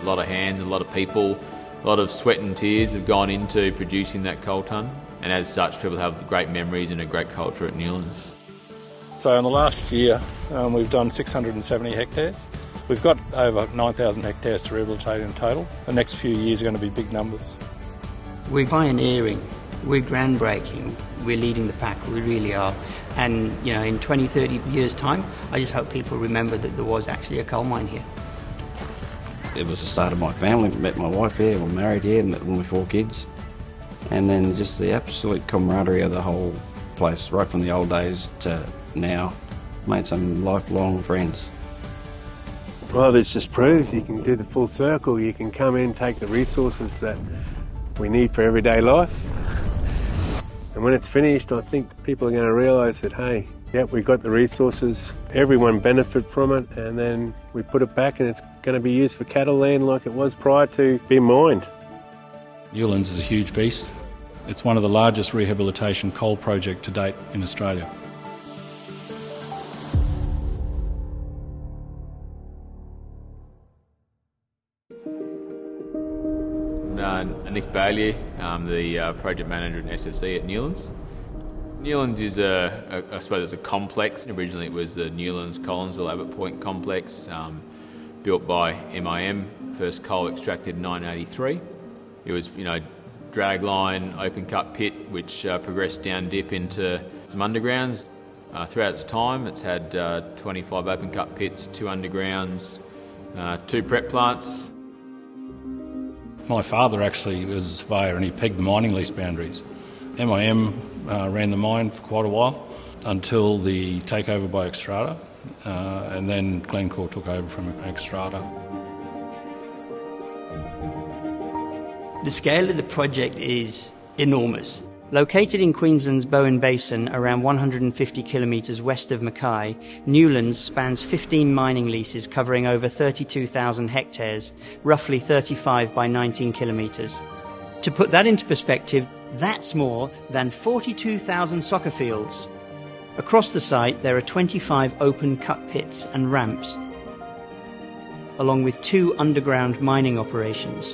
lot of hands, a lot of people, a lot of sweat and tears have gone into producing that coal tonne, and as such people have great memories and a great culture at Newlands. So in the last year we've done 670 hectares. We've got over 9,000 hectares to rehabilitate in total. The next few years are going to be big numbers. We're pioneering, we're groundbreaking, we're leading the pack, we really are. And you know, in 20, 30 years' time, I just hope people remember that there was actually a coal mine here. It was the start of my family. Met my wife here, we're married here, met with 4 kids. And then just the absolute camaraderie of the whole place, right from the old days to now. Made some lifelong friends. Well, this just proves you can do the full circle. You can come in, take the resources that we need for everyday life. And when it's finished, I think people are going to realise that, hey, yep, we've got the resources, everyone benefit from it, and then we put it back and it's going to be used for cattle land like it was prior to being mined. Newlands is a huge beast. It's one of the largest rehabilitation coal projects to date in Australia. Nick Bailey, I'm the project manager in SSE at Newlands. Newlands is I suppose it's a complex. Originally it was the Newlands Collinsville Abbott Point complex, built by MIM, first coal extracted in 1983. It was, dragline, open cut pit, which progressed down dip into some undergrounds. Throughout its time, it's had 25 open cut pits, 2 undergrounds, 2 prep plants. My father actually was a surveyor and he pegged the mining lease boundaries. MIM ran the mine for quite a while until the takeover by Xstrata, and then Glencore took over from Xstrata. The scale of the project is enormous. Located in Queensland's Bowen Basin, around 150 kilometres west of Mackay, Newlands spans 15 mining leases covering over 32,000 hectares, roughly 35 by 19 kilometres. To put that into perspective, that's more than 42,000 soccer fields. Across the site, there are 25 open cut pits and ramps, along with 2 underground mining operations.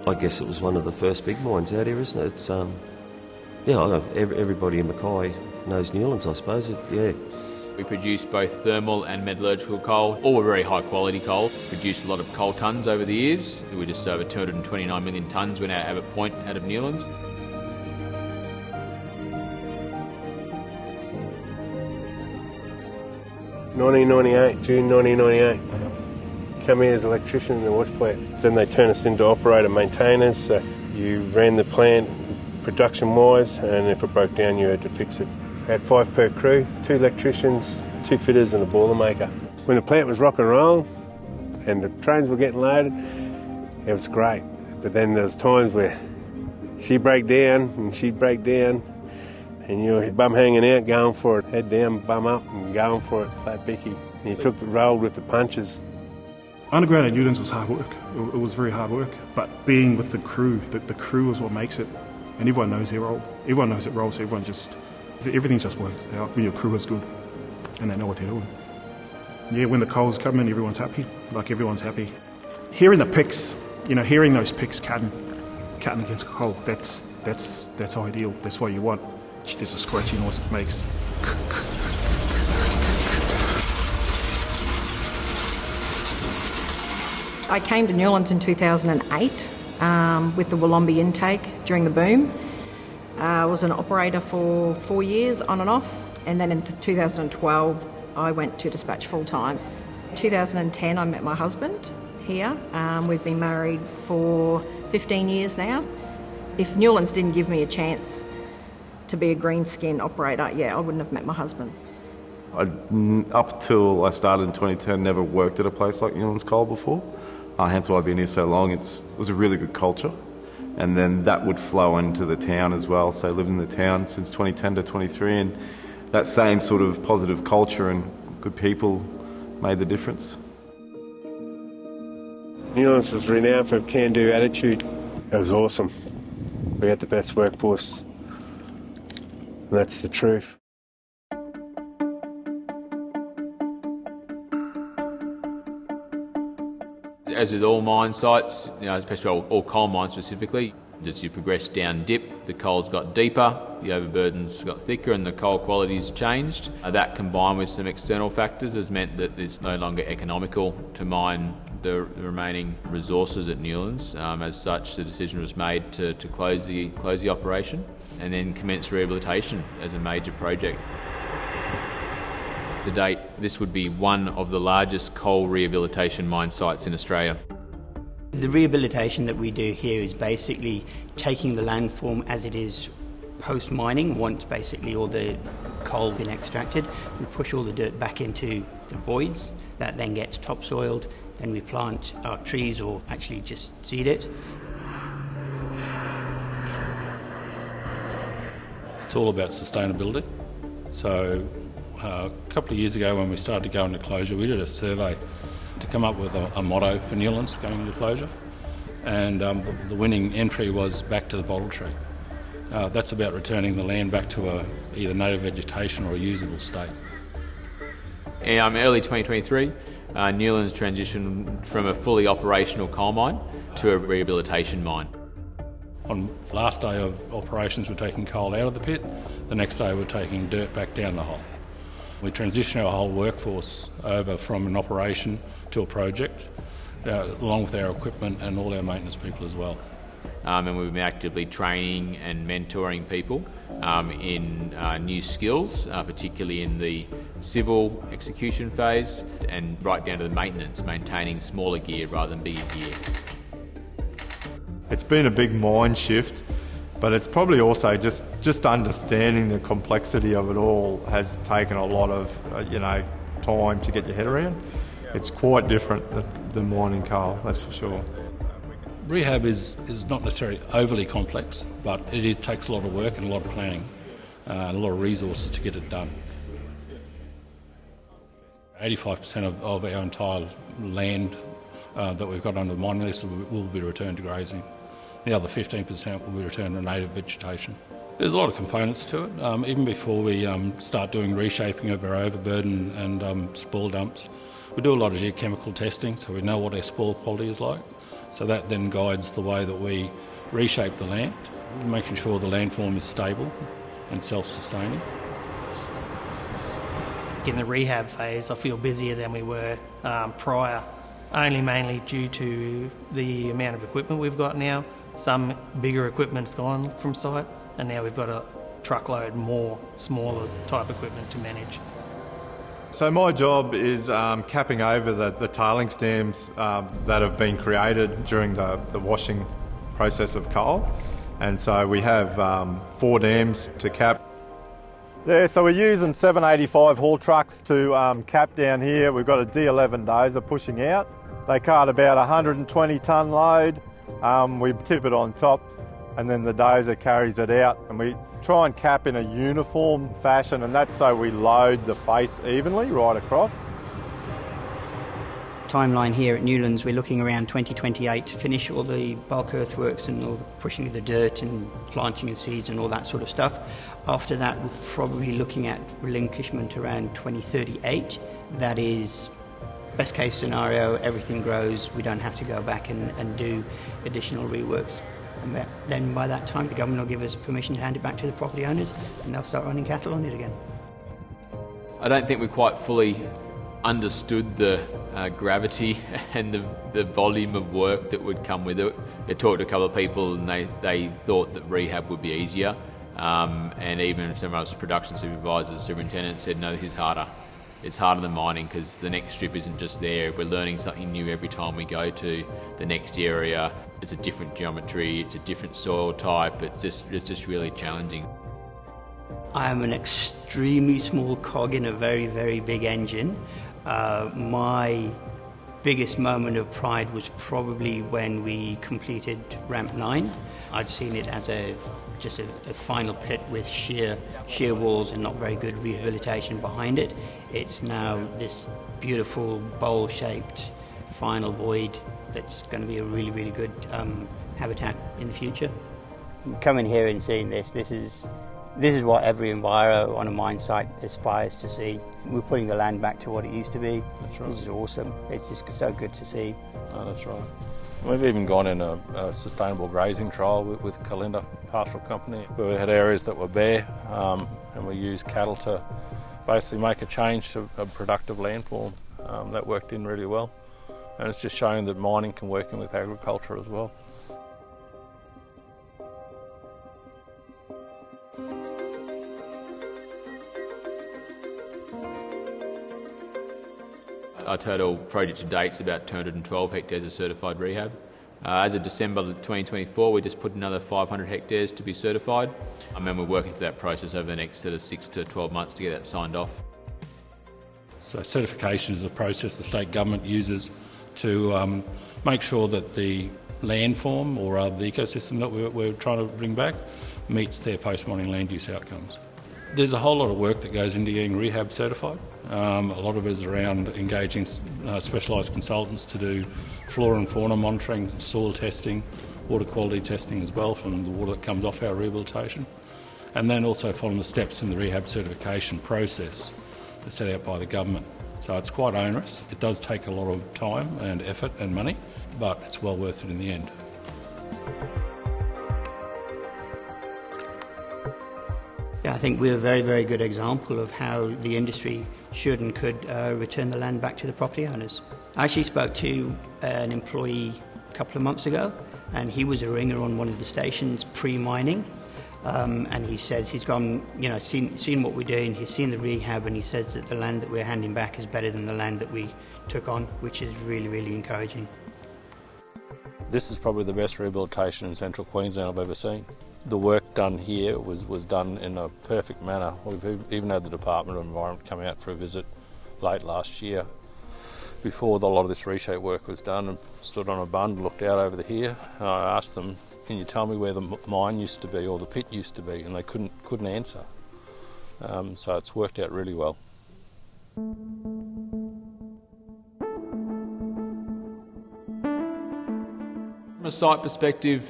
I guess it was one of the first big mines out here, isn't it? It's, I know everybody in Mackay knows Newlands, I suppose. We produce both thermal and metallurgical coal, all very high quality coal. Produced a lot of coal tonnes over the years. We just over 229 million tonnes went out of Abbott Point out of Newlands. June 1998. Come here as an electrician in the wash plant. Then they turn us into operator maintainers. So you ran the plant production-wise, and if it broke down, you had to fix it. We had 5 per crew, 2 electricians, 2 fitters and a boiler maker. When the plant was rock and roll and the trains were getting loaded, it was great. But then there was times where she'd break down and she'd break down, and you were bum hanging out, going for it, head down, bum up and going for it, flat bicky. And you rolled with the punches. Underground at Newlands was hard work. It was very hard work, but being with the crew, the crew is what makes it, and everyone knows their role. Everyone knows their role, so everything just works out when your crew is good and they know what they're doing. Yeah, when the coals come in, everyone's happy. Everyone's happy. Hearing the picks, hearing those picks cutting against coal, that's ideal. That's what you want. There's a scratchy noise it makes. I came to Newlands in 2008 with the Wollombi intake during the boom. I was an operator for 4 years on and off, and then in 2012 I went to dispatch full-time. 2010 I met my husband here. We've been married for 15 years now. If Newlands didn't give me a chance to be a green skin operator, I wouldn't have met my husband. Up till I started in 2010, never worked at a place like Newlands Coal before. Hence why I've been here so long. It was a really good culture, and then that would flow into the town as well. So I lived in the town since 2010 to 23, and that same sort of positive culture and good people made the difference. Newlands was renowned for a can-do attitude. It was awesome. We had the best workforce And that's the truth. As with all mine sites, especially all coal mines specifically, as you progress down dip, the coal's got deeper, the overburden's got thicker and the coal quality's changed. That combined with some external factors has meant that it's no longer economical to mine the remaining resources at Newlands. As such, the decision was made to close the operation and then commence rehabilitation as a major project. To date, this would be one of the largest coal rehabilitation mine sites in Australia. The rehabilitation that we do here is basically taking the landform as it is post-mining, once basically all the coal been extracted. We push all the dirt back into the voids, that then gets topsoiled, then we plant our trees or actually just seed it. It's all about sustainability. So a couple of years ago when we started to go into closure, we did a survey to come up with a motto for Newlands going into closure, and the winning entry was back to the bottle tree. That's about returning the land back to either native vegetation or a usable state. In early 2023, Newlands transitioned from a fully operational coal mine to a rehabilitation mine. On the last day of operations, we're taking coal out of the pit. The next day, we're taking dirt back down the hole. We transition our whole workforce over from an operation to a project, along with our equipment and all our maintenance people as well. And we've been actively training and mentoring people in new skills, particularly in the civil execution phase and right down to the maintenance, maintaining smaller gear rather than bigger gear. It's been a big mind shift, but it's probably also just understanding the complexity of it all has taken a lot of time to get your head around. It's quite different than mining coal, that's for sure. Rehab is not necessarily overly complex, but it takes a lot of work and a lot of planning, and a lot of resources to get it done. 85% of our entire land that we've got under the mining list will be returned to grazing. The other 15% will be returned to native vegetation. There's a lot of components to it. Even before we start doing reshaping of our overburden and spoil dumps, we do a lot of geochemical testing so we know what our spoil quality is like. So that then guides the way that we reshape the land, making sure the landform is stable and self-sustaining. In the rehab phase, I feel busier than we were prior, mainly due to the amount of equipment we've got now. Some bigger equipment's gone from site, and now we've got a truckload more smaller type equipment to manage. So my job is capping over the tailings dams that have been created during the washing process of coal. And so we have 4 dams to cap. Yeah, so we're using 785 haul trucks to cap down here. We've got a D11 dozer pushing out. They cart about 120 tonne load. We tip it on top and then the dozer carries it out, and we try and cap in a uniform fashion, and that's so we load the face evenly right across. Timeline here at Newlands, we're looking around 2028 to finish all the bulk earthworks and all the pushing of the dirt and planting of seeds and all that sort of stuff. After that, we're probably looking at relinquishment around 2038. That is best case scenario, everything grows, we don't have to go back and do additional reworks. And then by that time, the government will give us permission to hand it back to the property owners and they'll start running cattle on it again. I don't think we quite fully understood the gravity and the volume of work that would come with it. I talked to a couple of people and they thought that rehab would be easier, and even some of us production supervisors, superintendents said, no, it's harder. It's harder than mining because the next strip isn't just there. We're learning something new every time we go to the next area. It's a different geometry, it's a different soil type, it's just really challenging. I am an extremely small cog in a very, very big engine. My biggest moment of pride was probably when we completed Ramp 9. I'd seen it as just a final pit with sheer walls and not very good rehabilitation behind it. It's now this beautiful bowl-shaped final void that's going to be a really, really good habitat in the future. Coming here and seeing this is This is what every enviro on a mine site aspires to see. We're putting the land back to what it used to be. That's right. This is awesome. It's just so good to see. Oh, that's right. We've even gone in a sustainable grazing trial with Glenden Pastoral Company, where we had areas that were bare, and we used cattle to basically make a change to a productive landform. That worked in really well, and it's just showing that mining can work in with agriculture as well. Our total project to date is about 212 hectares of certified rehab. As of December 2024, we just put another 500 hectares to be certified, and then we're working through that process over the next sort of 6 to 12 months to get that signed off. So certification is a process the state government uses to make sure that the landform or the ecosystem that we're trying to bring back meets their post-mining land use outcomes. There's a whole lot of work that goes into getting rehab certified. A lot of it is around engaging specialised consultants to do flora and fauna monitoring, soil testing, water quality testing as well from the water that comes off our rehabilitation, and then also following the steps in the rehab certification process that's set out by the government. So it's quite onerous. It does take a lot of time and effort and money, but it's well worth it in the end. I think we're a very, very good example of how the industry should and could return the land back to the property owners. I actually spoke to an employee a couple of months ago, and he was a ringer on one of the stations pre-mining, and he says he's gone, seen what we're doing, he's seen the rehab, and he says that the land that we're handing back is better than the land that we took on, which is really, really encouraging. This is probably the best rehabilitation in central Queensland I've ever seen. The work done here was done in a perfect manner. We've even had the Department of Environment come out for a visit late last year before a lot of this reshape work was done, and stood on a bund, looked out over here, and I asked them, can you tell me where the mine used to be or the pit used to be, and they couldn't answer. So it's worked out really well. From a site perspective,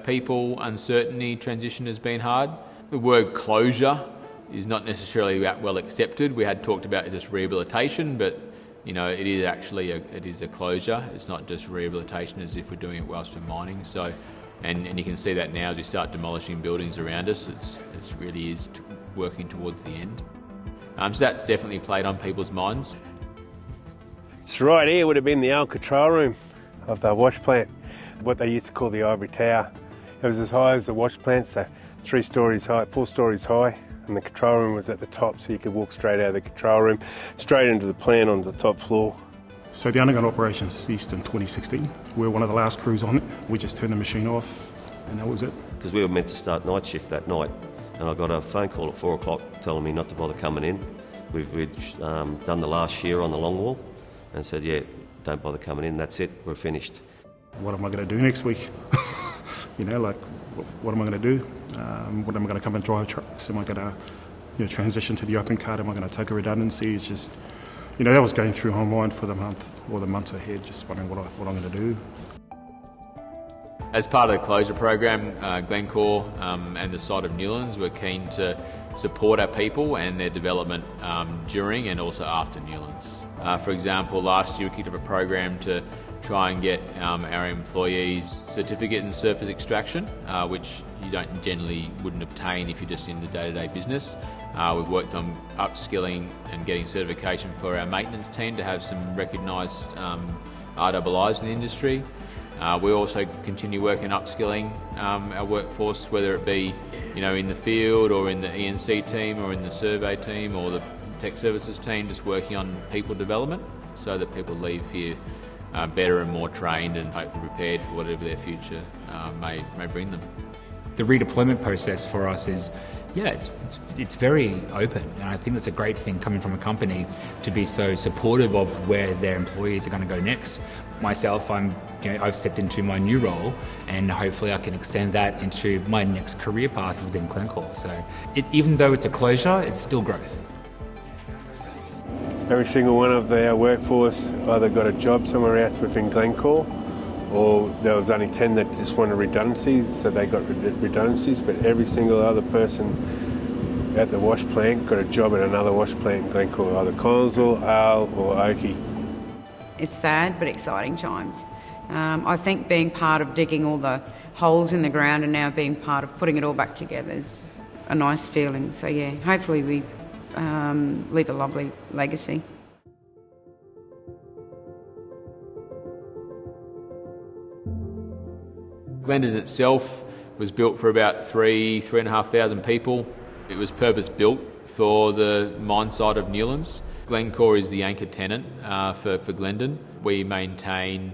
people, uncertainty, transition has been hard. The word closure is not necessarily that well accepted. We had talked about this rehabilitation, but it is actually a closure. It's not just rehabilitation as if we're doing it whilst we're mining. So, and you can see that now as we start demolishing buildings around us. It really is working towards the end. So that's definitely played on people's minds. So right here would have been the old control room of the wash plant, what they used to call the ivory tower. It was as high as the wash plant, so 4 stories high, and the control room was at the top, so you could walk straight out of the control room, straight into the plant on the top floor. So the underground operations ceased in 2016. We were one of the last crews on it. We just turned the machine off, and that was it. Because we were meant to start night shift that night, and I got a phone call at 4 o'clock telling me not to bother coming in. We'd done the last shear on the longwall, and said, yeah, don't bother coming in, that's it, we're finished. What am I going to do next week? What am I going to do? What am I going to come and drive trucks? Am I going to transition to the open cart? Am I going to take a redundancy? It's just, that was going through my mind for the month or the months ahead, just wondering what I'm going to do. As part of the closure program, Glencore and the site of Newlands were keen to support our people and their development during and also after Newlands. For example, last year we kicked off a program to try and get our employees certificate in surface extraction, which you generally wouldn't obtain if you're just in the day-to-day business. We've worked on upskilling and getting certification for our maintenance team to have some recognised RIIs in the industry. We also continue working upskilling our workforce, whether it be in the field or in the ENC team or in the survey team or the tech services team, just working on people development so that people leave here better and more trained and hopefully prepared for whatever their future may bring them. The redeployment process for us is, it's very open, and I think that's a great thing coming from a company to be so supportive of where their employees are going to go next. Myself, I've stepped into my new role, and hopefully I can extend that into my next career path within Glencore. So even though it's a closure, it's still growth. Every single one of our workforce either got a job somewhere else within Glencore, or there was only 10 that just wanted redundancies, so they got redundancies, but every single other person at the wash plant got a job at another wash plant in Glencore, either Collinsville, Arle or Oakey. It's sad but exciting times. I think being part of digging all the holes in the ground and now being part of putting it all back together is a nice feeling. So yeah, hopefully we leave a lovely legacy. Glenden itself was built for about 3,500 people. It was purpose built for the mine site of Newlands. Glencore is the anchor tenant for Glenden. We maintain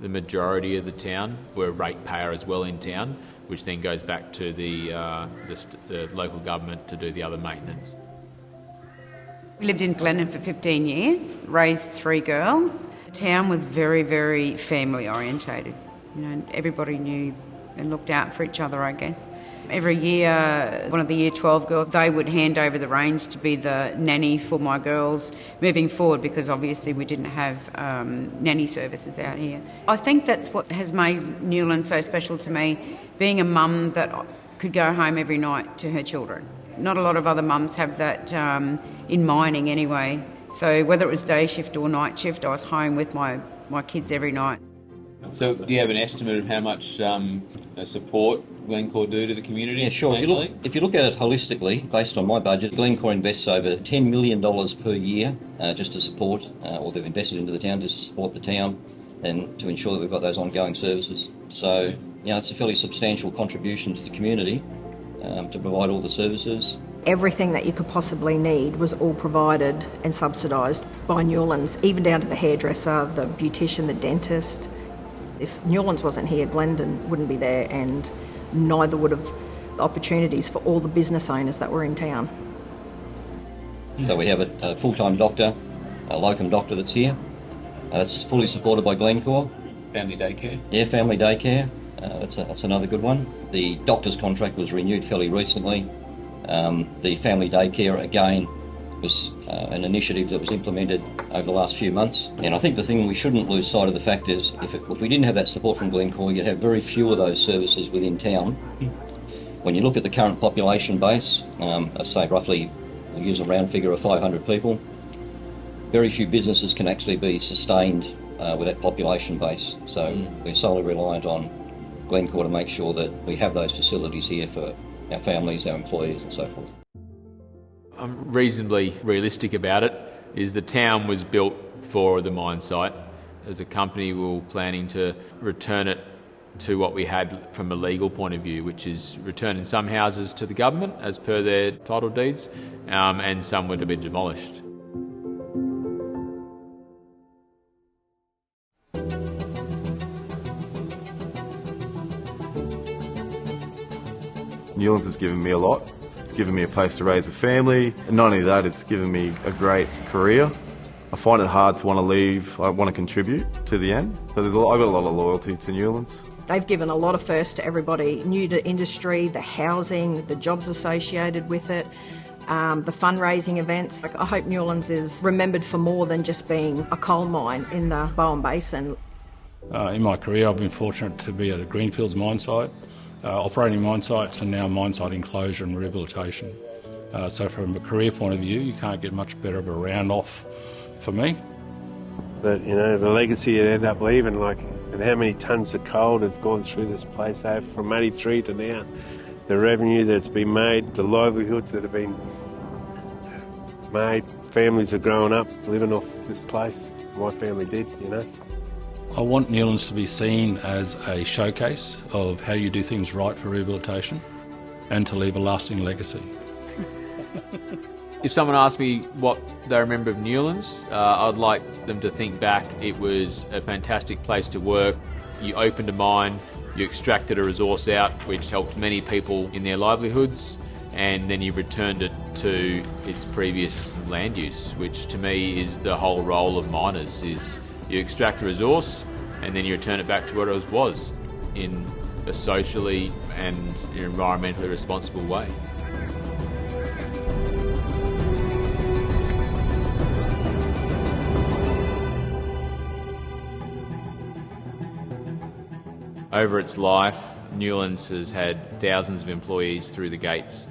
the majority of the town. We're a ratepayer as well in town, which then goes back to the local government to do the other maintenance. We lived in Glenden for 15 years, raised 3 girls. The town was very, very family orientated. You know, everybody knew and looked out for each other, I guess. Every year, one of the Year 12 girls, they would hand over the reins to be the nanny for my girls moving forward, because obviously we didn't have nanny services out here. I think that's what has made Newlands so special to me, being a mum that could go home every night to her children. Not a lot of other mums have that in mining anyway. So whether it was day shift or night shift, I was home with my kids every night. So do you have an estimate of how much support Glencore do to the community? Yeah, sure. If you look at it holistically, based on my budget, Glencore invests over $10 million per year just to support, or they've invested into the town to support the town and to ensure that we've got those ongoing services. So, it's a fairly substantial contribution to the community to provide all the services. Everything that you could possibly need was all provided and subsidised by Newlands, even down to the hairdresser, the beautician, the dentist. If Newlands wasn't here, Glenden wouldn't be there, and neither would have the opportunities for all the business owners that were in town. So we have a full-time doctor, a locum doctor that's here. That's fully supported by Glencore. Family daycare? Yeah, family daycare. That's another good one. The doctor's contract was renewed fairly recently. The family daycare, again, was an initiative that was implemented over the last few months. And I think the thing we shouldn't lose sight of the fact is if we didn't have that support from Glencore, you'd have very few of those services within town. When you look at the current population base, of say roughly, we'll use a round figure of 500 people, very few businesses can actually be sustained with that population base. So we're solely reliant on Glencore to make sure that we have those facilities here for our families, our employees and so forth. I'm reasonably realistic about it, is the town was built for the mine site. As a company, we were planning to return it to what we had from a legal point of view, which is returning some houses to the government as per their title deeds, and some were to be demolished. Newlands has given me a lot. It's given me a place to raise a family, and not only that, it's given me a great career. I find it hard to want to leave. I want to contribute to the end. So I've got a lot of loyalty to Newlands. They've given a lot of first to everybody new to industry, the housing, the jobs associated with it, the fundraising events. I hope Newlands is remembered for more than just being a coal mine in the Bowen Basin. In my career, I've been fortunate to be at a greenfields mine site, operating mine sites, and now mine site enclosure and rehabilitation. So from a career point of view, you can't get much better of a round off for me. The legacy you'd end up leaving, and how many tonnes of coal have gone through this place from 83 to now. The revenue that's been made, the livelihoods that have been made, families have grown up living off this place. My family did, I want Newlands to be seen as a showcase of how you do things right for rehabilitation and to leave a lasting legacy. If someone asked me what they remember of Newlands, I'd like them to think back. It was a fantastic place to work. You opened a mine, you extracted a resource out, which helped many people in their livelihoods, and then you returned it to its previous land use, which to me is the whole role of miners, is you extract a resource and then you return it back to what it was in a socially and environmentally responsible way. Over its life, Newlands has had thousands of employees through the gates.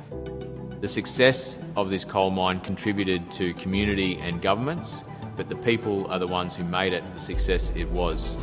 The success of this coal mine contributed to community and governments, but the people are the ones who made it the success it was.